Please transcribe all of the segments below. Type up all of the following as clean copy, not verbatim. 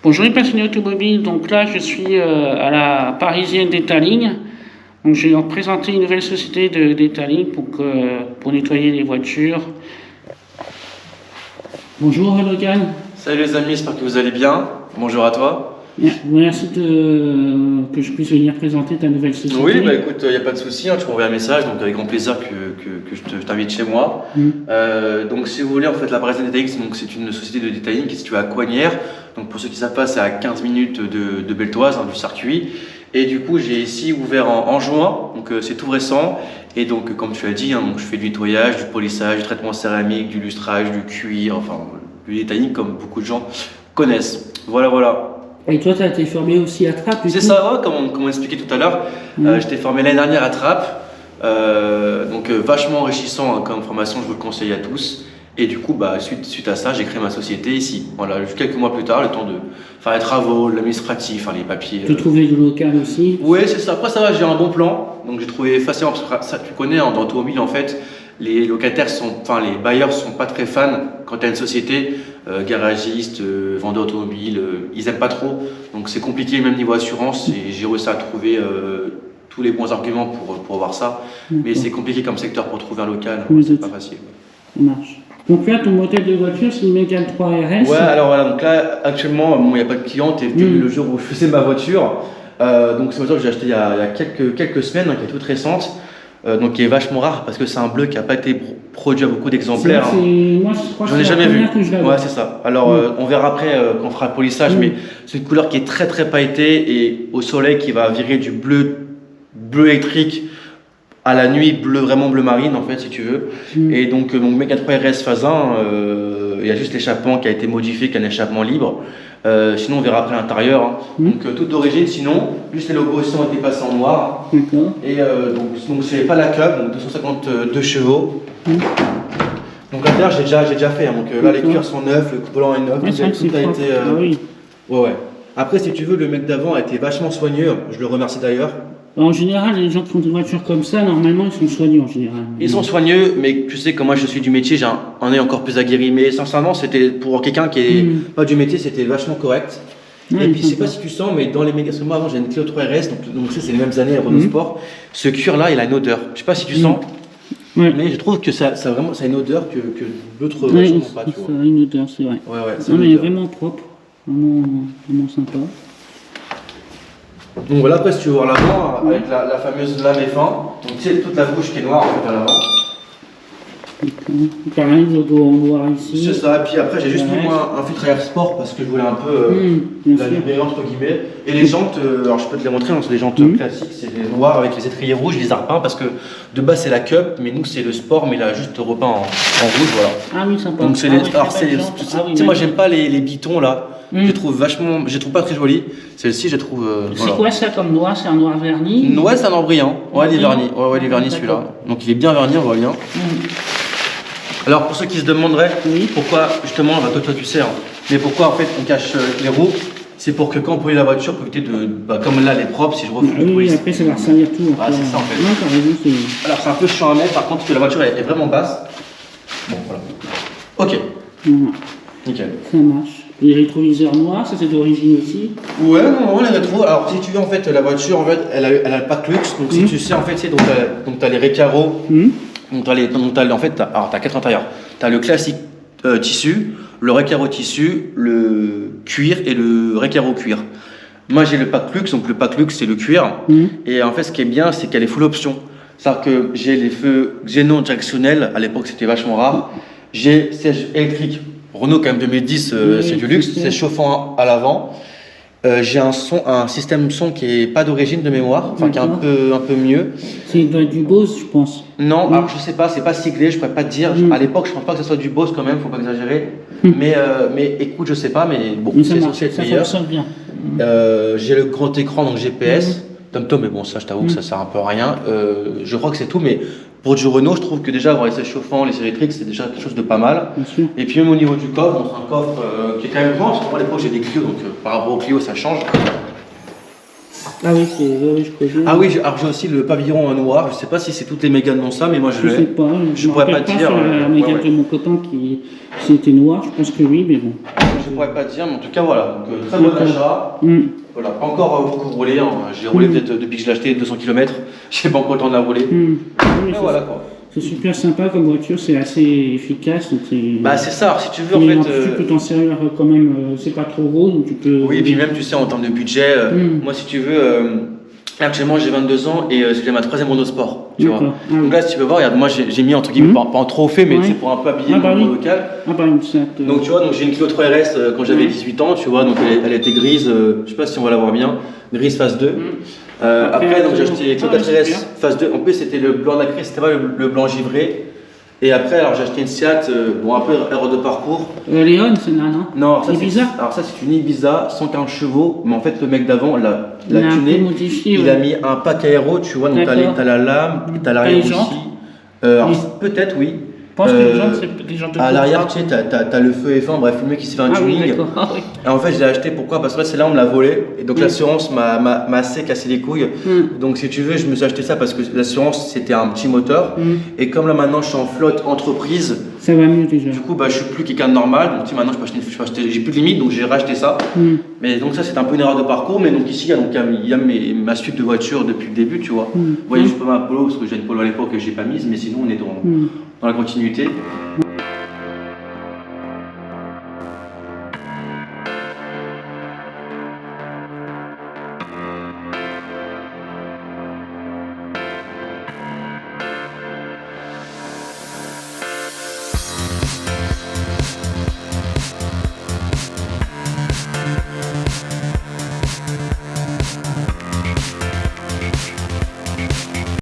Bonjour les passionnés automobiles, donc là je suis à la parisienne Detailing. Donc je vais leur présenter une nouvelle société de Detailing pour nettoyer les voitures. Bonjour Logan. Salut les amis, j'espère que vous allez bien. Bonjour à toi. Merci que je puisse venir présenter ta nouvelle société. Oui, bah écoute, il n'y a pas de souci, tu m'envoies un message, donc avec grand plaisir que je t'invite chez moi. Donc si vous voulez, en fait, la Parisienne Detailing, c'est une société de detailing qui est située à Coignières. Donc pour ceux qui ne savent pas, c'est à 15 minutes de Beltoise, du circuit. Et du coup, j'ai ici ouvert en juin, donc c'est tout récent. Et donc, comme tu as dit, donc, je fais du nettoyage, du polissage, du traitement céramique, du lustrage, du cuir, enfin du detailing comme beaucoup de gens connaissent. Voilà. Et toi, tu as été formé aussi à Trappes? C'est ça, ouais, comme on expliqué tout à l'heure. J'étais formé l'année dernière à Trappes, donc vachement enrichissant comme formation, je vous le conseille à tous. Et du coup, suite à ça, j'ai créé ma société ici. Voilà, quelques mois plus tard, le temps de faire les travaux, l'administratif, les papiers. Tu trouvais du local aussi? Oui, c'est ça. Après, ça va, j'ai un bon plan. Donc j'ai trouvé facilement, parce que ça, tu connais, dans l'automobile, en fait, les bailleurs sont pas très fans quand tu as une société, garagiste, vendeur automobile, ils aiment pas trop. Donc c'est compliqué, même niveau assurance, et j'ai réussi à trouver tous les bons arguments pour voir ça. Mais c'est compliqué comme secteur pour trouver un local, c'est pas facile. Ça marche. Donc là, ton modèle de voiture, c'est une Mégane 3 RS. Ouais, alors voilà, donc là, actuellement, il n'y a pas de client, tu es venu le jour où je faisais ma voiture. Donc c'est une voiture que j'ai achetée il y a quelques semaines, qui est toute récente. Donc qui est vachement rare parce que c'est un bleu qui n'a pas été produit à beaucoup d'exemplaires. Moi, je crois que j'en ai jamais vu. Ouais, c'est ça. Alors on verra après quand on fera le polissage, mais c'est une couleur qui est très pailletée et au soleil qui va virer du bleu électrique à la nuit, vraiment bleu marine en fait si tu veux. Et donc mon Mégane 3 RS phase 1, il y a juste l'échappement qui a été modifié, qui est un échappement libre. Sinon on verra après l'intérieur. Donc tout d'origine, sinon juste les logos aussi ont été passés en noir. Et donc c'est pas la club, donc 252 chevaux. Donc l'intérieur j'ai déjà fait. Donc là les cuirs sont neufs, le volant est neuf, tout a été. Ouais. Après si tu veux, le mec d'avant a été vachement soigneux. Je le remercie d'ailleurs. En général, les gens qui font des voitures comme ça, normalement, ils sont soigneux en général. Ils sont soigneux, mais tu sais que moi je suis du métier, j'ai un œil encore plus aguerri. Mais sincèrement, c'était pour quelqu'un qui est pas du métier, c'était vachement correct. Et puis je sais pas si tu sens, mais dans les méga, parce que moi avant j'ai une Clio 3 RS, donc c'est les mêmes années à Renault Sport. Ce cuir là, il a une odeur. Je sais pas si tu sens, mais je trouve que ça a une odeur que d'autres voitures n'ont pas. Tu vois. Ça a une odeur, c'est vrai. Ouais. Non, mais vraiment propre, vraiment sympa. Donc voilà, après si tu veux voir l'avant, avec la fameuse lame F1, donc tu sais toute la bouche qui est noire en fait à l'avant. Pareil, logo en noir ici. C'est ça, et puis après j'ai juste mis moi un filtre air sport parce que je voulais un peu la libérer entre guillemets. Et les jantes, alors je peux te les montrer, c'est des jantes classiques, c'est des noirs avec les étriers rouges, les arpins parce que de base c'est la Cup, mais nous c'est le sport, mais il a juste repeint en rouge, voilà. Ah oui, sympa. Donc c'est tu sais moi j'aime pas les bitons là. Je trouve pas très joli. Celle-ci, je trouve. C'est quoi ça comme noir? C'est un noir verni? Ouais, c'est un noir brillant. Ouais, il est verni. Ouais, il est verni celui-là. Donc il est bien verni, on voit bien. Alors pour ceux qui se demanderaient pourquoi, justement, toi tu sais, mais pourquoi en fait on cache les roues, c'est pour que quand on pollue la voiture, pour éviter de. Comme là, elle est propre, si je refais le police. Oui, après ça va resservir tout. Ah, c'est ça en fait. Non, t'as raison, alors c'est un peu chiant à mettre, par contre, que la voiture est vraiment basse. Bon, voilà. Ok. Nickel. Ça marche. Les rétroviseurs noirs, ça c'est d'origine aussi? Ouais, non, les rétros. Alors si tu veux en fait la voiture en fait elle a le pack luxe, donc si tu sais en fait c'est donc t'as les récarreaux, donc t'as quatre intérieurs. T'as le classique tissu, le récarreau tissu, le cuir et le récarreau cuir. Moi j'ai le pack luxe, donc le pack luxe c'est le cuir. Et en fait ce qui est bien c'est qu'elle est full option. C'est-à-dire que j'ai les feux xénon directionnels, à l'époque c'était vachement rare. J'ai siège électrique. Renault quand même 2010, c'est du luxe, c'est chauffant à l'avant. J'ai un système son qui est pas d'origine de mémoire, qui est un peu mieux. C'est du Bose, je pense. Non, alors je sais pas, c'est pas siglé, je pourrais pas te dire. À l'époque, je pense pas que ce soit du Bose quand même, faut pas exagérer. Mais écoute, je sais pas, mais bon, c'est censé être meilleur. Ça fonctionne bien. J'ai le grand écran, donc GPS. TomTom, mais bon, ça, je t'avoue que ça sert un peu à rien. Je crois que c'est tout, mais pour du Renault, je trouve que déjà avoir les sièges chauffants, les sièges électriques, c'est déjà quelque chose de pas mal. Et puis même au niveau du coffre, c'est un coffre qui est quand même grand, parce que moi à l'époque j'ai des Clio, donc par rapport au Clio ça change. Ah oui, oui, je connais. Ah oui, alors j'ai aussi le pavillon noir. Je sais pas si c'est toutes les Mégane ont ça, mais moi je Je sais l'ai. pas, Je me pourrais pas rappelle dire. sur la Mégane de mon copain qui c'était noir, je pense que oui, mais bon. Je pourrais pas dire, mais en tout cas voilà. Donc, très bon achat. Voilà, pas encore beaucoup roulé. Hein. J'ai roulé peut-être depuis que je l'ai acheté 200 km. J'ai pas encore le temps de la rouler. Mais voilà quoi. C'est super sympa comme voiture, c'est assez efficace. Donc bah c'est ça, alors, si tu veux en fait. Tu peux t'en servir quand même, c'est pas trop gros, donc tu peux. Oui, et puis même tu sais en termes de budget, moi si tu veux, actuellement j'ai 22 ans et c'est ma 3e Renault Sport. Tu vois. Donc là si tu peux voir, regarde, moi j'ai mis entre guillemets, pas en trophée, mais c'est pour un peu habiller le monde local. Donc tu vois, donc j'ai une Clio 3 RS quand j'avais 18 ans, tu vois, donc elle était grise, je sais pas si on va la voir bien, grise phase 2. Après, donc j'ai acheté Clio 4 RS phase 2. En plus, c'était le blanc nacré, c'était pas le blanc givré. Et après, alors j'ai acheté une Seat, bon, un peu erreur de parcours. Léon, c'est là, non? Non, alors ça c'est une Ibiza, 140 chevaux, mais en fait, le mec d'avant l'a tuné. Il a mis un pack aéro, tu vois, donc t'as la lame, t'as l'arrière aussi. Peut-être, oui. Je pense que les gens à l'arrière, tu sais, t'as le feu F1, bref, le mec qui s'est fait un tuning. Et en fait, je l'ai acheté pourquoi? Parce que c'est là on me l'a volé. Et donc l'assurance m'a assez cassé les couilles. Donc si tu veux, je me suis acheté ça parce que l'assurance c'était un petit moteur. Et comme là maintenant je suis en flotte entreprise, ça va mieux déjà. Du coup, je suis plus quelqu'un de normal. Donc tu sais, maintenant j'ai plus de limite, donc j'ai racheté ça. Mais donc ça c'est un peu une erreur de parcours. Mais donc ici, il y a ma suite de voitures depuis le début, tu vois. Vous voyez, je peux pas ma Polo parce que j'ai une Polo à l'époque que j'ai pas mise, mais sinon on est dans la continuité.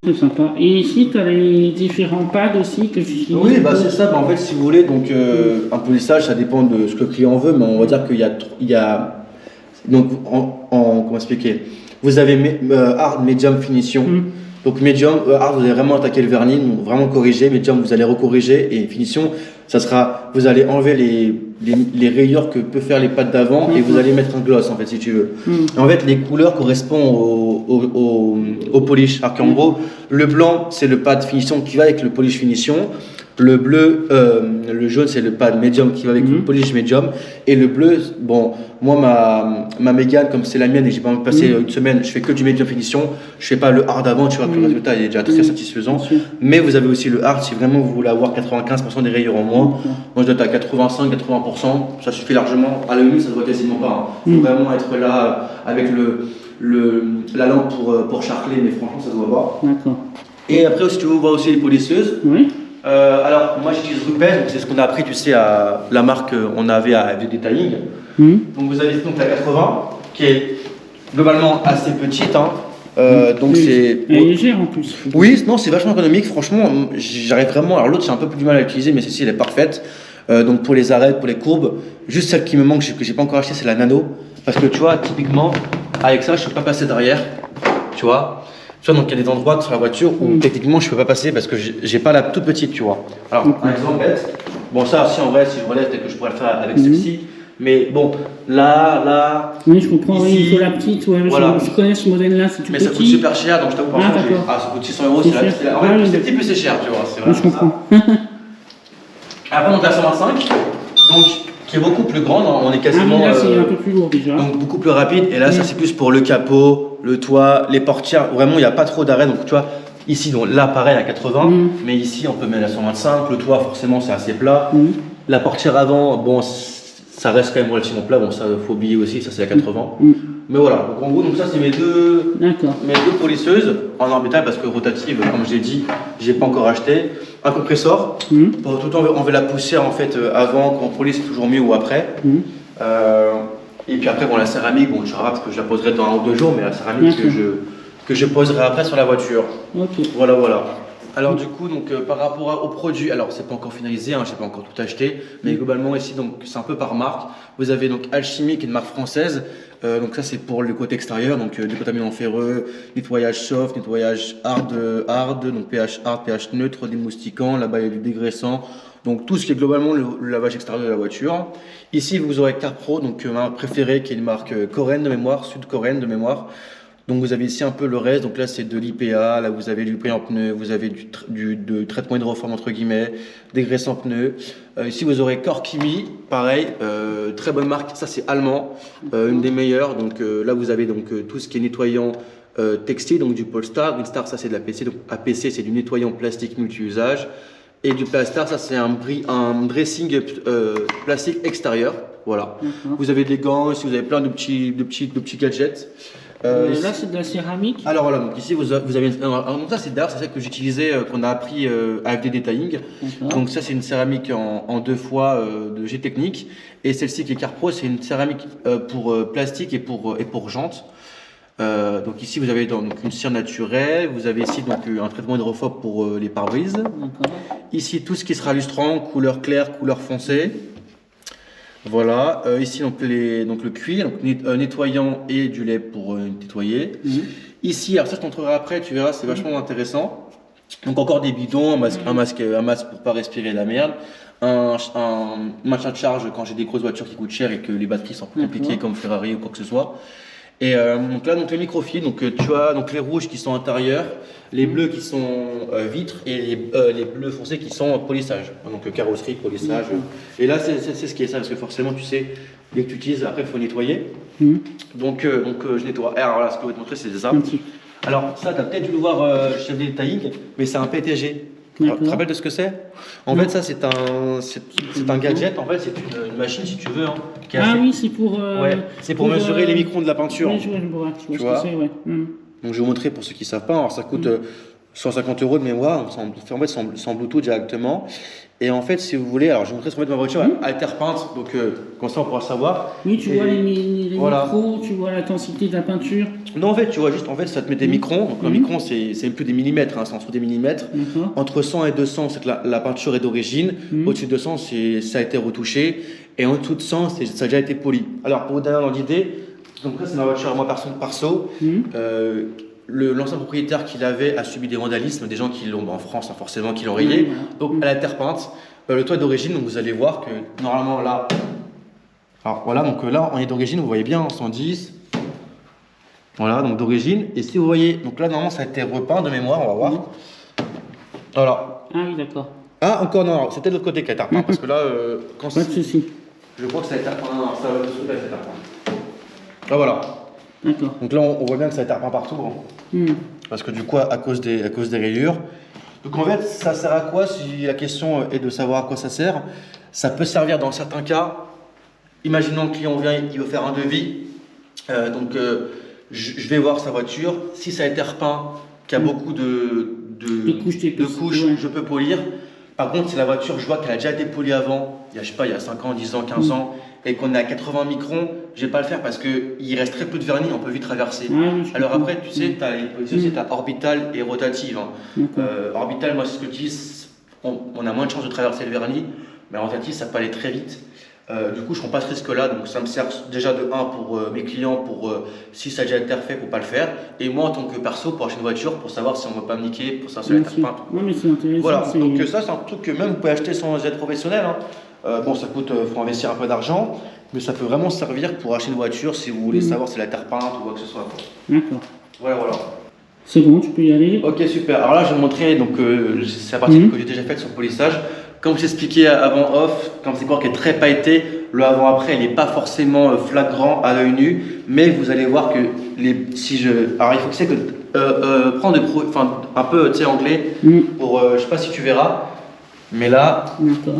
C'est sympa. Et ici, tu as les différents pads aussi que j'utilise. Oui, c'est ça. En fait, si vous voulez, donc un polissage, ça dépend de ce que le client veut, mais on va dire qu'il y a donc comment expliquer? Vous avez hard, medium, finition. Donc medium, hard, vous allez vraiment attaquer le vernis, donc vraiment corriger. Medium, vous allez recorriger, et finition, ça sera, vous allez enlever les rayures que peut faire les pattes d'avant et vous allez mettre un gloss en fait si tu veux. En fait, les couleurs correspondent au polish. Alors qu'en gros, le blanc c'est le pad finition qui va avec le polish finition. Le bleu, le jaune c'est le pad medium qui va avec le polish medium. Et le bleu, bon, moi ma Mégane, comme c'est la mienne et j'ai pas envie de passer une semaine, je fais que du medium finition. Je fais pas le hard avant, tu vois que le résultat est déjà très satisfaisant. Mais vous avez aussi le hard si vraiment vous voulez avoir 95% des rayures en moins. Moi je dois être à 85-80%, ça suffit largement. À la limite, ça se voit quasiment pas. Il faut vraiment être là avec la lampe pour charcler, mais franchement, ça se voit pas. D'accord. Et après, si tu veux, on voit aussi les polisseuses. Alors, moi j'utilise Rupes, c'est ce qu'on a appris, tu sais, à la marque on avait à FD Detailing. Donc vous avez donc la 80 qui est globalement assez petite. Donc c'est. Elle est légère en plus. Oui, non, c'est vachement économique. Franchement, j'arrive vraiment. Alors l'autre, j'ai un peu plus du mal à l'utiliser, mais celle-ci, elle est parfaite. Donc pour les arêtes, pour les courbes, juste celle qui me manque, que j'ai pas encore acheté, c'est la Nano. Parce que tu vois, typiquement, avec ça, je peux pas passer derrière. Tu vois, donc il y a des endroits sur la voiture où techniquement je peux pas passer parce que j'ai pas la toute petite, tu vois. Alors, un exemple bête. Bon, ça, si en vrai, si je relève, peut-être que je pourrais le faire avec celle-ci. Mais bon, là. Oui, je comprends, ici, oui, il faut la petite. Ouais, voilà. Je connais ce modèle-là, c'est tout mais petit. ça coûte super cher, donc je t'avoue, par contre, ça coûte 600 €. En fait, c'est petit, plus c'est cher, tu vois. C'est vraiment je comprends. Après, donc la 125, donc, qui est beaucoup plus grande, on est quasiment. Là, c'est un peu plus lourd déjà. Donc beaucoup plus rapide, et là, ça c'est plus pour le capot, le toit, les portières. Vraiment, il n'y a pas trop d'arrêt, donc tu vois. Ici, donc là, pareil à 80, mais ici, on peut mettre à 125. Le toit, forcément, c'est assez plat. La portière avant, bon, ça reste quand même relativement plat. Bon, ça, faut oublier aussi, ça c'est à 80. Mais voilà, donc en gros, donc ça, c'est mes deux polisseuses en orbital parce que rotative, comme je l'ai dit, j'ai pas encore acheté. Un compresseur, pour tout le temps enlever la poussière en fait avant, quand on polisse, c'est toujours mieux ou après. Et puis après, bon, la céramique, bon, je verrai parce que je la poserai dans 1 ou 2 jours, mais la céramique que je poserai après sur la voiture. Voilà. Alors du coup, donc par rapport aux produits, alors c'est pas encore finalisé, j'ai pas encore tout acheté, mais globalement ici, donc c'est un peu par marque. Vous avez donc Alchimie qui est une marque française, donc ça c'est pour le côté extérieur, donc décontaminant ferreux, nettoyage soft, nettoyage hard, donc pH hard, pH neutre, démoustiquant, là-bas il y a du dégraissant, donc tout ce qui est globalement le lavage extérieur de la voiture. Ici vous aurez CarPro, donc ma préférée qui est une marque coréenne de mémoire, sud-coréenne de mémoire. Donc vous avez ici un peu le reste, donc là c'est de l'IPA, là vous avez du prix en pneu, vous avez de traitement hydroforme entre guillemets, des graisses en pneu. Ici vous aurez Corkimi, pareil, très bonne marque, ça c'est allemand, une des meilleures. Donc là vous avez donc tout ce qui est nettoyant textile, donc du Polestar. Greenstar, ça c'est de l'APC, donc APC c'est du nettoyant plastique multi-usage. Et du Plastar, ça c'est un dressing plastique extérieur. Voilà. Vous avez des gants, ici vous avez plein de petits gadgets. Là, c'est de la céramique. Alors voilà, donc ici vous avez. Donc ça c'est d'ailleurs c'est ça que j'utilisais, qu'on a appris avec des detailing. Donc ça c'est une céramique en 2 fois de G-Technique. Et celle-ci qui est Carpro, c'est une céramique pour plastique et pour jantes. Donc ici vous avez donc une cire naturelle, vous avez ici donc un traitement hydrophobe pour les pare-brises. Ici tout ce qui sera lustrant, couleur claire, couleur foncée. Voilà, ici donc le cuir, donc nettoyant et du lait pour nettoyer. Ici, alors ça je te montrerai après, tu verras, c'est vachement intéressant. Donc encore des bidons, un masque pour pas respirer la merde, un machin de charge quand j'ai des grosses voitures qui coûtent cher et que les batteries sont plus compliquées comme Ferrari ou quoi que ce soit. Et donc là, donc les microfibres, donc tu as donc les rouges qui sont intérieurs, les bleus qui sont vitres et les bleus foncés qui sont polissage. Donc carrosserie, polissage. Et là, c'est ce qui est ça, parce que forcément, tu sais, dès que tu utilises, après, il faut nettoyer. Donc je nettoie. Et alors là, ce que je vais te montrer, c'est ça. Alors ça, tu as peut-être dû le voir chez le detailing, mais c'est un PTG. Tu te rappelles de ce que c'est? En fait, ça, c'est un gadget, en fait, c'est une machine, si tu veux. Hein, oui, c'est pour... c'est pour mesurer les microns de la peinture. Oui, je vois ce que c'est, ouais. Donc, je vais vous montrer pour ceux qui ne savent pas. Alors, ça coûte 150 € de mémoire, en fait, sans Bluetooth directement. Et en fait, si vous voulez, alors je vais vous montrer ce qu'on met dans ma voiture, Alterpeinte, donc comme ça on pourra savoir. Oui, tu vois les micros, tu vois l'intensité de la peinture. Non, en fait, tu vois juste, en fait, ça te met des microns. Donc, le micron, c'est plus des millimètres, hein, c'est en dessous des millimètres. Entre 100 et 200, c'est que la peinture est d'origine. Au-dessus de 200, ça a été retouché. Et en dessous de 100, ça a déjà été poli. Alors, pour vous donner un ordre d'idée, donc là, c'est ma voiture, moi, perso. L'ancien propriétaire qui l'avait a subi des vandalismes, des gens qui l'ont, en France, hein, forcément, qui l'ont rayé. Donc, à la terre peinte, le toit est d'origine, donc vous allez voir que normalement là. Alors voilà, donc là, on est d'origine, vous voyez bien, 110. Voilà, donc d'origine. Et si vous voyez, donc là, normalement, ça a été repeint de mémoire, on va voir. Voilà. Ah oui, d'accord. Ah, encore non, c'était de l'autre côté qui a été repeint, parce que là, quand pas de souci. Je crois que ça a été repeint, ça va dessous, là, ça a été repeint. Ah, voilà. D'accord. Donc là, on voit bien que ça a été repeint partout. Parce que du coup, à cause des rayures. Donc en fait, ça sert à quoi? Si la question est de savoir à quoi ça sert, ça peut servir dans certains cas. Imaginons que le client vient, il veut faire un devis. Je vais voir sa voiture. Si ça a été repeint, qu'il y a beaucoup de couches, je peux polir. Par contre, si la voiture, je vois qu'elle a déjà été polie avant, il y a 5 ans, 10 ans, 15 ans, et qu'on est à 80 microns, je vais pas le faire parce qu'il reste très peu de vernis, on peut vite traverser. Alors après, tu sais, tu as orbital et rotative. Orbital, moi, c'est ce que je dis, on a moins de chances de traverser le vernis, mais rotative, ça peut aller très vite. Du coup, je ne prends pas ce risque-là, donc ça me sert déjà de 1 pour mes clients, si ça a déjà été refait, pour ne pas le faire. Et moi, en tant que perso, pour acheter une voiture, pour savoir si on ne veut pas me niquer, pour savoir si la terre peinte. Non, mais c'est intéressant. Voilà, donc ça, c'est un truc que même vous pouvez acheter sans être professionnel. Bon, ça coûte, faut investir un peu d'argent, mais ça peut vraiment servir pour acheter une voiture si vous voulez savoir si la terre peinte ou quoi que ce soit. D'accord. Voilà. C'est bon, tu peux y aller. Ok, super. Alors là, je vais vous montrer, donc c'est la partie que j'ai déjà faite sur le polissage. Comme je t'expliquais avant off, comme c'est quoi qui est très pailleté, le avant-après, il n'est pas forcément flagrant à l'œil nu, mais vous allez voir que alors il faut que c'est que prendre un peu, tu sais, anglais pour, je sais pas si tu verras. Mais là,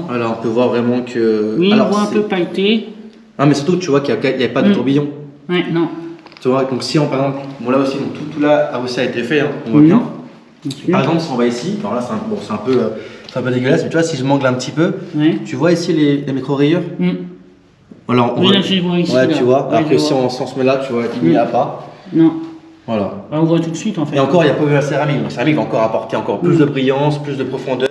voilà, on peut voir vraiment que. Oui, alors, on voit un peu pailleté. Non, mais surtout, tu vois qu'il n'y a pas de tourbillon. Ouais, non. Tu vois, donc si on, par exemple, bon là aussi, donc tout là aussi a été fait, on voit bien. Par exemple, si on va ici, alors là, c'est un peu dégueulasse, mais tu vois, si je m'angle un petit peu, tu vois ici les micro-rayures. Voilà, là, je les vois ici. Ouais, tu vois, alors que si on se met là, tu vois, il n'y a pas. Non. Voilà. On voit tout de suite, en fait. Et encore, il n'y a pas eu la céramique. La céramique va encore apporter encore plus de brillance, plus de profondeur.